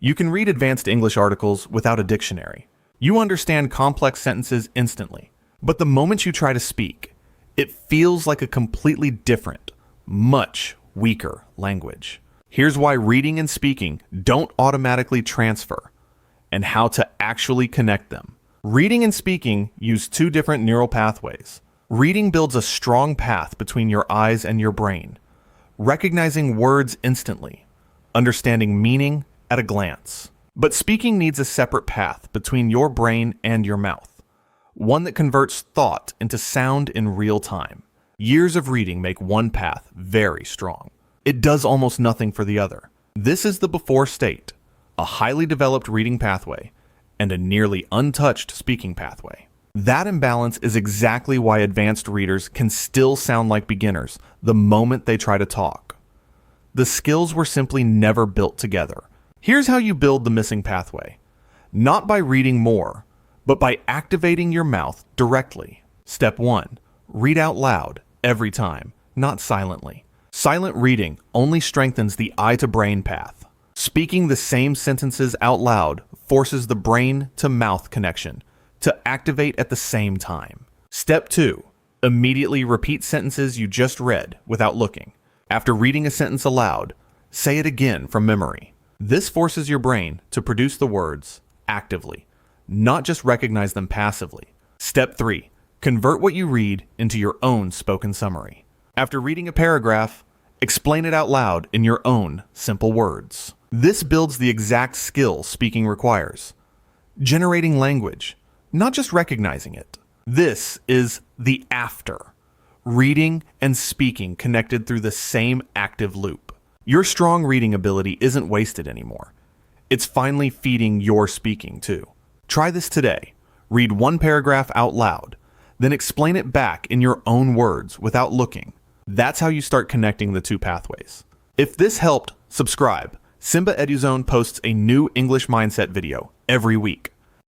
You can read advanced English articles without a dictionary. You understand complex sentences instantly. But the moment you try to speak, it feels like a completely different, much weaker language. Here's why reading and speaking don't automatically transfer, and how to actually connect them. Reading and speaking use two different neural pathways. Reading builds a strong path between your eyes and your brain, recognizing words instantly, understanding meaning at a glance. But speaking needs a separate path between your brain and your mouth, one that converts thought into sound in real time. Years of reading make one path very strong. It does almost nothing for the other. This is the before state, a highly developed reading pathway and a nearly untouched speaking pathway. That imbalance is exactly why advanced readers can still sound like beginners the moment they try to talk. The skills were simply never built together. Here's how you build the missing pathway. Not by reading more, but by activating your mouth directly. Step 1. Read out loud every time, not silently. Silent reading only strengthens the eye-to-brain path. Speaking the same sentences out loud forces the brain-to-mouth connection to activate at the same time. Step 2. Immediately repeat sentences you just read without looking. After reading a sentence aloud, say it again from memory. This forces your brain to produce the words actively, not just recognize them passively. Step 3. Convert what you read into your own spoken summary. After reading a paragraph, explain it out loud in your own simple words. This builds the exact skill speaking requires. Generating language, not just recognizing it. This is the after. Reading and speaking connected through the same active loop. Your strong reading ability isn't wasted anymore. It's finally feeding your speaking too. Try this today. Read one paragraph out loud, then explain it back in your own words without looking. That's how you start connecting the two pathways. If this helped, subscribe. Simba Eduzone posts a new English mindset video every week.